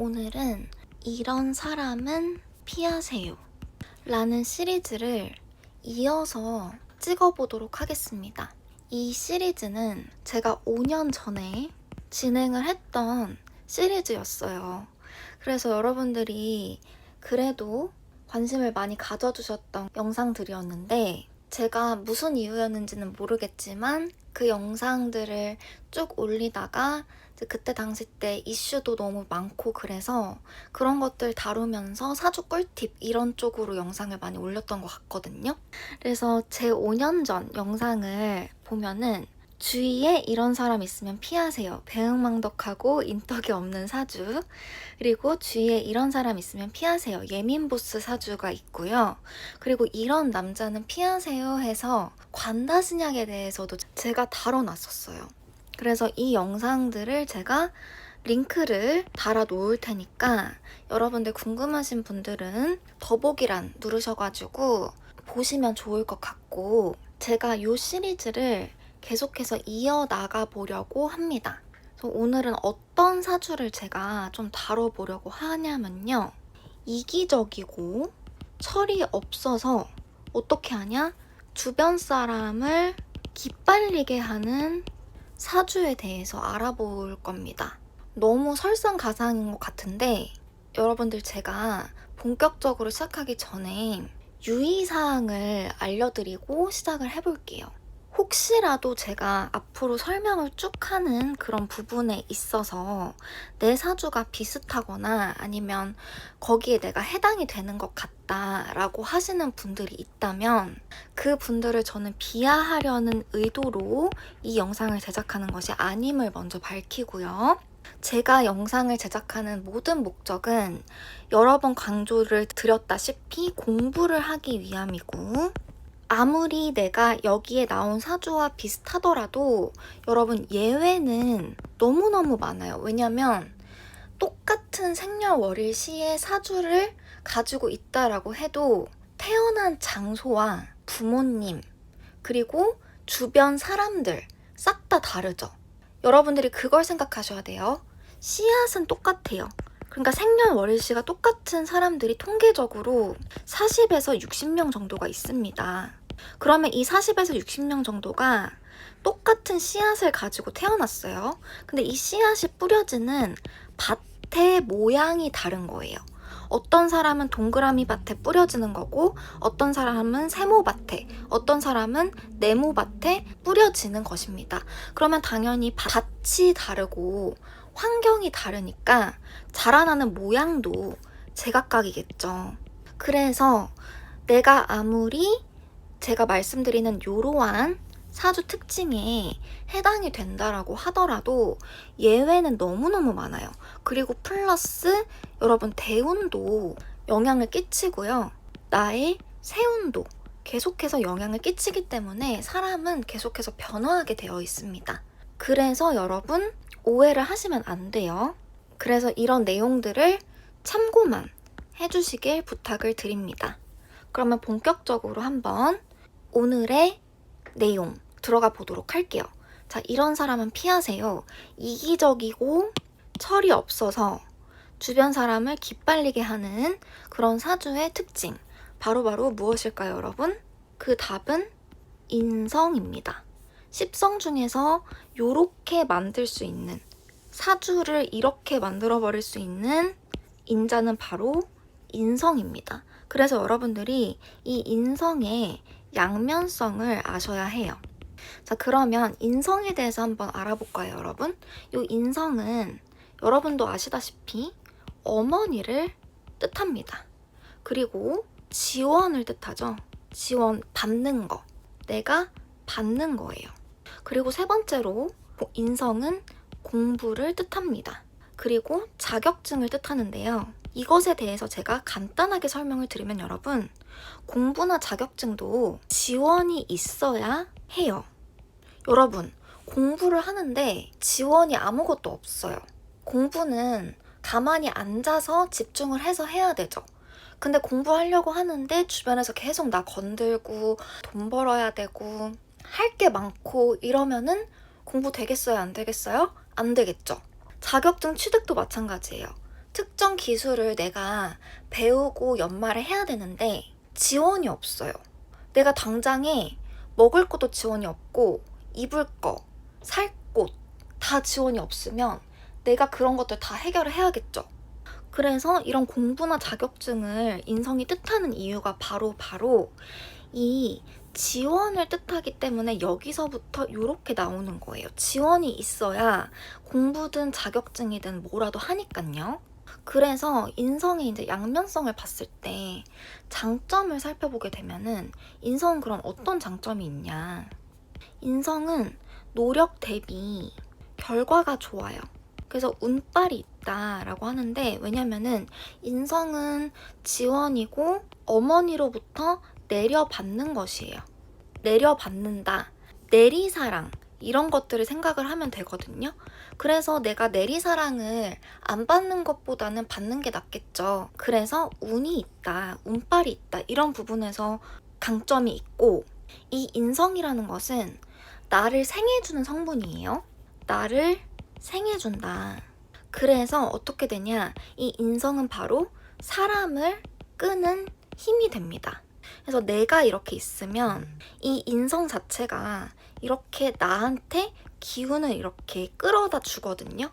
오늘은 이런 사람은 피하세요 라는 시리즈를 이어서 찍어보도록 하겠습니다. 이 시리즈는 제가 5년 전에 진행을 했던 시리즈였어요. 그래서 여러분들이 그래도 관심을 많이 가져주셨던 영상들이었는데 제가 무슨 이유였는지는 모르겠지만 그 영상들을 쭉 올리다가 그때 당시 때 이슈도 너무 많고 그래서 그런 것들 다루면서 사주 꿀팁 이런 쪽으로 영상을 많이 올렸던 것 같거든요. 그래서 제 5년 전 영상을 보면은 주위에 이런 사람 있으면 피하세요. 배은망덕하고 인덕이 없는 사주. 그리고 주위에 이런 사람 있으면 피하세요. 예민보스 사주가 있고요. 그리고 이런 남자는 피하세요 해서 관다신약에 대해서도 제가 다뤄놨었어요. 그래서 이 영상들을 제가 링크를 달아 놓을 테니까 여러분들 궁금하신 분들은 더보기란 누르셔가지고 보시면 좋을 것 같고, 제가 이 시리즈를 계속해서 이어나가 보려고 합니다. 그래서 오늘은 어떤 사주를 제가 좀 다뤄보려고 하냐면요. 이기적이고 철이 없어서 어떻게 하냐? 주변 사람을 기빨리게 하는 사주에 대해서 알아볼 겁니다. 너무 설상가상인 것 같은데 여러분들 제가 본격적으로 시작하기 전에 유의사항을 알려드리고 시작을 해볼게요. 혹시라도 제가 앞으로 설명을 쭉 하는 그런 부분에 있어서 내 사주가 비슷하거나 아니면 거기에 내가 해당이 되는 것 같다라고 하시는 분들이 있다면 그 분들을 저는 비하하려는 의도로 이 영상을 제작하는 것이 아님을 먼저 밝히고요. 제가 영상을 제작하는 모든 목적은 여러 번 강조를 드렸다시피 공부를 하기 위함이고, 아무리 내가 여기에 나온 사주와 비슷하더라도 여러분 예외는 너무너무 많아요. 왜냐면 똑같은 생년월일 시의 사주를 가지고 있다라고 해도 태어난 장소와 부모님 그리고 주변 사람들 싹 다 다르죠. 여러분들이 그걸 생각하셔야 돼요. 씨앗은 똑같아요. 그러니까 생년월일시가 똑같은 사람들이 통계적으로 40에서 60명 정도가 있습니다. 그러면 이 40에서 60명 정도가 똑같은 씨앗을 가지고 태어났어요. 근데 이 씨앗이 뿌려지는 밭의 모양이 다른 거예요. 어떤 사람은 동그라미 밭에 뿌려지는 거고 어떤 사람은 세모밭에, 어떤 사람은 네모밭에 뿌려지는 것입니다. 그러면 당연히 밭이 다르고 환경이 다르니까 자라나는 모양도 제각각이겠죠. 그래서 내가 아무리 제가 말씀드리는 이러한 사주 특징에 해당이 된다라고 하더라도 예외는 너무너무 많아요. 그리고 플러스 여러분 대운도 영향을 끼치고요. 나의 세운도 계속해서 영향을 끼치기 때문에 사람은 계속해서 변화하게 되어 있습니다. 그래서 여러분 오해를 하시면 안 돼요. 그래서 이런 내용들을 참고만 해주시길 부탁을 드립니다. 그러면 본격적으로 한번 오늘의 내용 들어가 보도록 할게요. 자, 이런 사람은 피하세요. 이기적이고 철이 없어서 주변 사람을 기빨리게 하는 그런 사주의 특징. 바로바로 무엇일까요, 여러분? 그 답은 인성입니다. 10성 중에서 요렇게 만들 수 있는, 사주를 이렇게 만들어버릴 수 있는 인자는 바로 인성입니다. 그래서 여러분들이 이 인성의 양면성을 아셔야 해요. 자, 그러면 인성에 대해서 한번 알아볼까요, 여러분? 이 인성은 여러분도 아시다시피 어머니를 뜻합니다. 그리고 지원을 뜻하죠. 지원, 받는 거. 내가 받는 거예요. 그리고 세 번째로 인성은 공부를 뜻합니다. 그리고 자격증을 뜻하는데요. 이것에 대해서 제가 간단하게 설명을 드리면 여러분, 공부나 자격증도 지원이 있어야 해요. 여러분, 공부를 하는데 지원이 아무것도 없어요. 공부는 가만히 앉아서 집중을 해서 해야 되죠. 근데 공부하려고 하는데 주변에서 계속 나 건들고 돈 벌어야 되고 할 게 많고 이러면은 공부 되겠어요? 안 되겠어요? 안 되겠죠. 자격증 취득도 마찬가지예요. 특정 기술을 내가 배우고 연말에 해야 되는데 지원이 없어요. 내가 당장에 먹을 것도 지원이 없고 입을 거, 살 곳 다 지원이 없으면 내가 그런 것들 다 해결을 해야겠죠. 그래서 이런 공부나 자격증을 인성이 뜻하는 이유가 바로 이 지원을 뜻하기 때문에 여기서부터 이렇게 나오는 거예요. 지원이 있어야 공부든 자격증이든 뭐라도 하니까요. 그래서 인성의 이제 양면성을 봤을 때 장점을 살펴보게 되면은 인성은 그럼 어떤 장점이 있냐? 인성은 노력 대비 결과가 좋아요. 그래서 운빨이 있다라고 하는데, 왜냐면은 인성은 지원이고 어머니로부터 내려받는 것이에요. 내려받는다, 내리사랑 이런 것들을 생각을 하면 되거든요. 그래서 내가 내리사랑을 안 받는 것보다는 받는 게 낫겠죠. 그래서 운이 있다, 운빨이 있다 이런 부분에서 강점이 있고, 이 인성이라는 것은 나를 생해주는 성분이에요. 나를 생해준다. 그래서 어떻게 되냐? 이 인성은 바로 사람을 끄는 힘이 됩니다. 그래서 내가 이렇게 있으면 이 인성 자체가 이렇게 나한테 기운을 이렇게 끌어다 주거든요.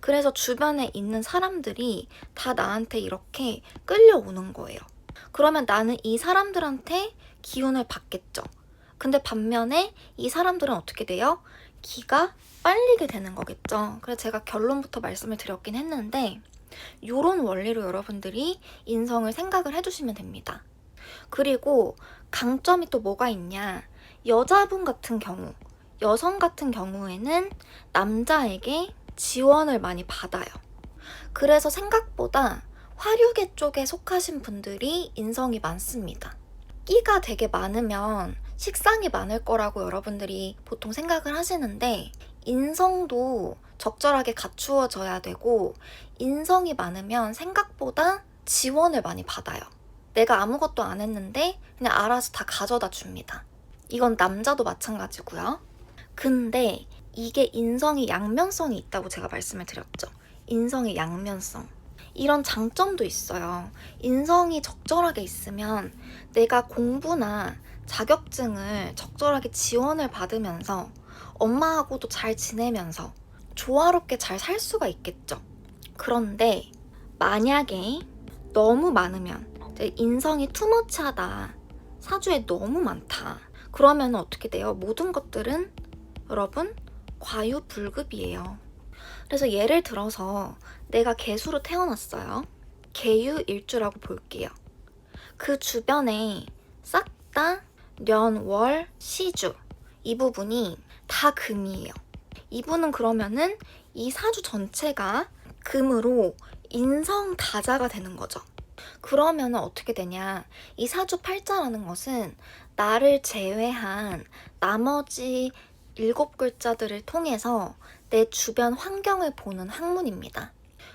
그래서 주변에 있는 사람들이 다 나한테 이렇게 끌려오는 거예요. 그러면 나는 이 사람들한테 기운을 받겠죠. 근데 반면에 이 사람들은 어떻게 돼요? 기가 빨리게 되는 거겠죠. 그래서 제가 결론부터 말씀을 드렸긴 했는데 이런 원리로 여러분들이 인성을 생각을 해주시면 됩니다. 그리고 강점이 또 뭐가 있냐? 여자분 같은 경우, 여성 같은 경우에는 남자에게 지원을 많이 받아요. 그래서 생각보다 화류계 쪽에 속하신 분들이 인성이 많습니다. 끼가 되게 많으면 식상이 많을 거라고 여러분들이 보통 생각을 하시는데, 인성도 적절하게 갖추어져야 되고 인성이 많으면 생각보다 지원을 많이 받아요. 내가 아무것도 안 했는데 그냥 알아서 다 가져다 줍니다. 이건 남자도 마찬가지고요. 근데 이게 인성이 양면성이 있다고 제가 말씀을 드렸죠. 인성의 양면성. 이런 장점도 있어요. 인성이 적절하게 있으면 내가 공부나 자격증을 적절하게 지원을 받으면서 엄마하고도 잘 지내면서 조화롭게 잘 살 수가 있겠죠. 그런데 만약에 너무 많으면, 인성이 투머치하다, 사주에 너무 많다, 그러면 어떻게 돼요? 모든 것들은 여러분 과유불급이에요. 그래서 예를 들어서 내가 개수로 태어났어요. 개유일주라고 볼게요. 그 주변에 싹 다 년, 월, 시주 이 부분이 다 금이에요. 이분은 그러면은 이 사주 전체가 금으로 인성 다자가 되는 거죠. 그러면은 어떻게 되냐? 이 사주 팔자라는 것은 나를 제외한 나머지 7글자들을 통해서 내 주변 환경을 보는 학문입니다.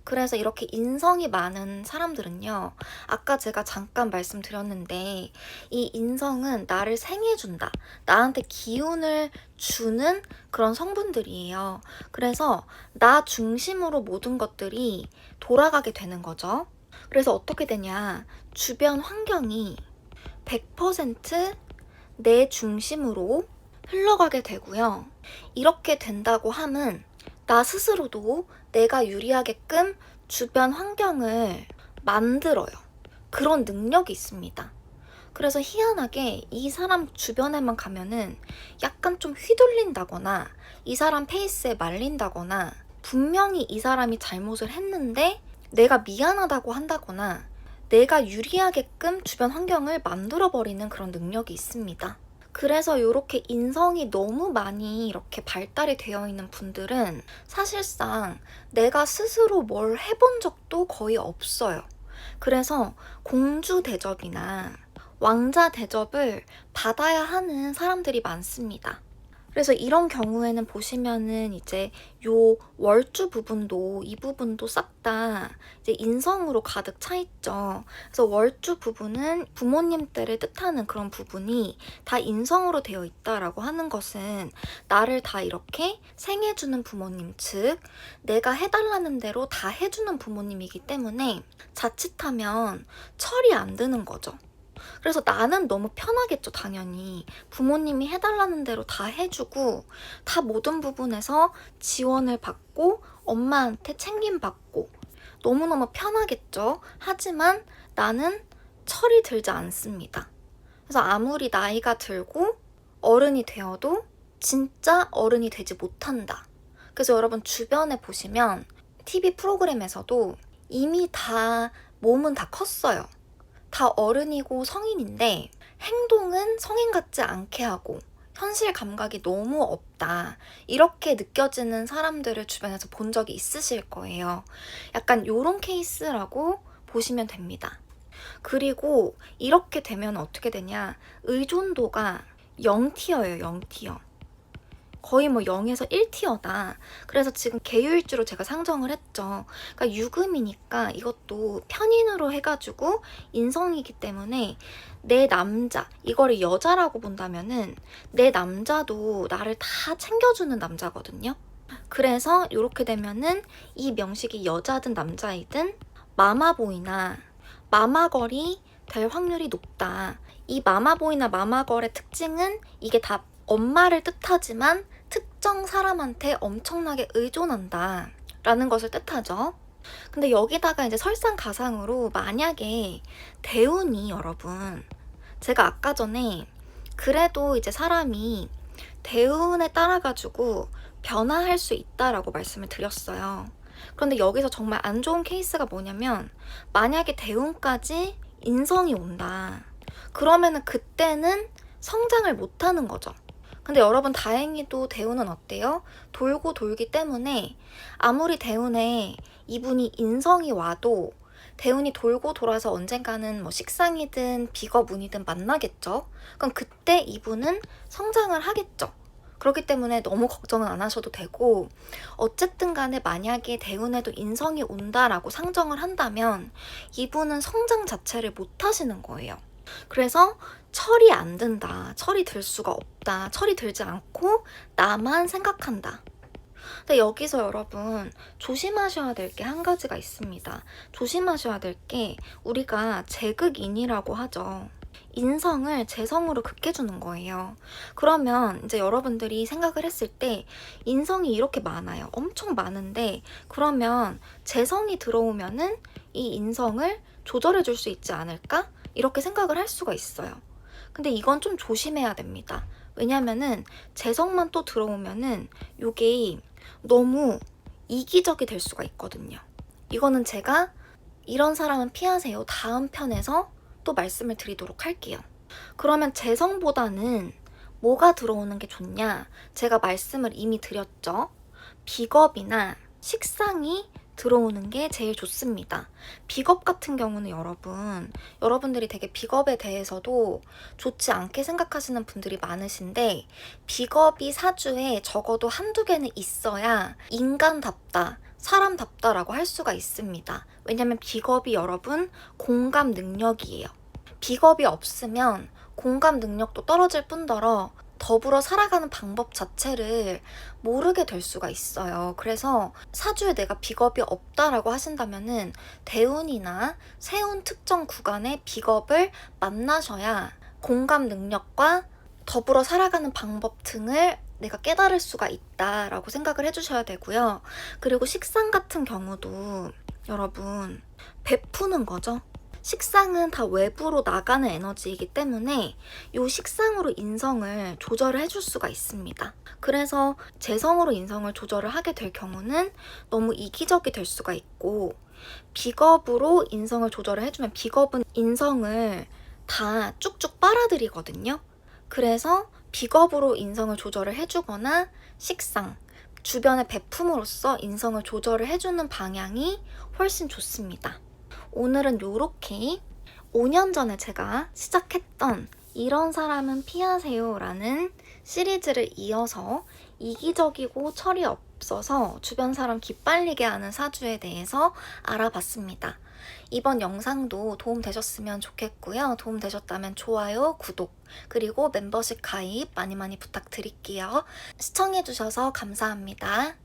그래서 이렇게 인성이 많은 사람들은요, 아까 제가 잠깐 말씀드렸는데 이 인성은 나를 생해준다, 나한테 기운을 주는 그런 성분들이에요. 그래서 나 중심으로 모든 것들이 돌아가게 되는 거죠. 그래서 어떻게 되냐, 주변 환경이 100% 내 중심으로 흘러가게 되고요. 이렇게 된다고 함은 나 스스로도 내가 유리하게끔 주변 환경을 만들어요. 그런 능력이 있습니다. 그래서 희한하게 이 사람 주변에만 가면은 약간 좀 휘둘린다거나 이 사람 페이스에 말린다거나, 분명히 이 사람이 잘못을 했는데 내가 미안하다고 한다거나 내가 유리하게끔 주변 환경을 만들어버리는 그런 능력이 있습니다. 그래서 이렇게 인성이 너무 많이 이렇게 발달이 되어 있는 분들은 사실상 내가 스스로 뭘 해본 적도 거의 없어요. 그래서 공주 대접이나 왕자 대접을 받아야 하는 사람들이 많습니다. 그래서 이런 경우에는 보시면은 이제 요 월주 부분도 이 부분도 싹 다 이제 인성으로 가득 차 있죠. 그래서 월주 부분은 부모님 때를 뜻하는 그런 부분이 다 인성으로 되어 있다라고 하는 것은 나를 다 이렇게 생해주는 부모님 즉 내가 해달라는 대로 다 해주는 부모님이기 때문에 자칫하면 철이 안 드는 거죠. 그래서 나는 너무 편하겠죠, 당연히. 부모님이 해달라는 대로 다 해주고, 다 모든 부분에서 지원을 받고, 엄마한테 챙김받고, 너무너무 편하겠죠. 하지만 나는 철이 들지 않습니다. 그래서 아무리 나이가 들고 어른이 되어도 진짜 어른이 되지 못한다. 그래서 여러분 주변에 보시면 TV 프로그램에서도 이미 다 몸은 다 컸어요. 다 어른이고 성인인데 행동은 성인 같지 않게 하고 현실 감각이 너무 없다. 이렇게 느껴지는 사람들을 주변에서 본 적이 있으실 거예요. 약간 요런 케이스라고 보시면 됩니다. 그리고 이렇게 되면 어떻게 되냐? 의존도가 0티어예요, 0티어. 거의 뭐 0에서 1티어다. 그래서 지금 계유일주로 제가 상정을 했죠. 그러니까 유금이니까 이것도 편인으로 해가지고 인성이기 때문에 내 남자, 이거를 여자라고 본다면은 내 남자도 나를 다 챙겨주는 남자거든요. 그래서 이렇게 되면은 이 명식이 여자든 남자이든 마마보이나 마마걸이 될 확률이 높다. 이 마마보이나 마마걸의 특징은 이게 다 엄마를 뜻하지만 특정 사람한테 엄청나게 의존한다 라는 것을 뜻하죠. 근데 여기다가 이제 설상가상으로 만약에 대운이 여러분, 제가 아까 전에 그래도 이제 사람이 대운에 따라 가지고 변화할 수 있다라고 말씀을 드렸어요. 그런데 여기서 정말 안 좋은 케이스가 뭐냐면 만약에 대운까지 인성이 온다. 그러면은 그때는 성장을 못하는 거죠. 근데 여러분 다행히도 대운은 어때요? 돌고 돌기 때문에 아무리 대운에 이분이 인성이 와도 대운이 돌고 돌아서 언젠가는 뭐 식상이든 비겁운이든 만나겠죠? 그럼 그때 이분은 성장을 하겠죠? 그렇기 때문에 너무 걱정은 안 하셔도 되고 어쨌든 간에 만약에 대운에도 인성이 온다라고 상정을 한다면 이분은 성장 자체를 못 하시는 거예요. 그래서 철이 안 든다. 철이 들 수가 없다. 철이 들지 않고 나만 생각한다. 근데 여기서 여러분 조심하셔야 될 게 한 가지가 있습니다. 조심하셔야 될 게 우리가 재극인이라고 하죠. 인성을 재성으로 극해주는 거예요. 그러면 이제 여러분들이 생각을 했을 때 인성이 이렇게 많아요. 엄청 많은데 그러면 재성이 들어오면은 이 인성을 조절해 줄 수 있지 않을까? 이렇게 생각을 할 수가 있어요. 근데 이건 좀 조심해야 됩니다. 왜냐면은 재성만 또 들어오면은 이게 너무 이기적이 될 수가 있거든요. 이거는 제가 이런 사람은 피하세요. 다음 편에서 또 말씀을 드리도록 할게요. 그러면 재성보다는 뭐가 들어오는 게 좋냐? 제가 말씀을 이미 드렸죠. 비겁이나 식상이 들어오는 게 제일 좋습니다. 비겁 같은 경우는 여러분들이 되게 비겁에 대해서도 좋지 않게 생각하시는 분들이 많으신데 비겁이 사주에 적어도 한두 개는 있어야 인간답다, 사람답다라고 할 수가 있습니다. 왜냐면 비겁이 여러분 공감 능력이에요. 비겁이 없으면 공감 능력도 떨어질 뿐더러 더불어 살아가는 방법 자체를 모르게 될 수가 있어요. 그래서 사주에 내가 비겁이 없다라고 하신다면은 대운이나 세운 특정 구간의 비겁을 만나셔야 공감 능력과 더불어 살아가는 방법 등을 내가 깨달을 수가 있다라고 생각을 해주셔야 되고요. 그리고 식상 같은 경우도 여러분 베푸는 거죠. 식상은 다 외부로 나가는 에너지이기 때문에 이 식상으로 인성을 조절을 해줄 수가 있습니다. 그래서 재성으로 인성을 조절을 하게 될 경우는 너무 이기적이 될 수가 있고 비겁으로 인성을 조절을 해주면 비겁은 인성을 다 쭉쭉 빨아들이거든요. 그래서 비겁으로 인성을 조절을 해주거나 식상, 주변에 베품으로써 인성을 조절을 해주는 방향이 훨씬 좋습니다. 오늘은 요렇게 5년 전에 제가 시작했던 이런 사람은 피하세요 라는 시리즈를 이어서 이기적이고 철이 없어서 주변 사람 기빨리게 하는 사주에 대해서 알아봤습니다. 이번 영상도 도움되셨으면 좋겠고요. 도움되셨다면 좋아요, 구독, 그리고 멤버십 가입 많이 많이 부탁드릴게요. 시청해주셔서 감사합니다.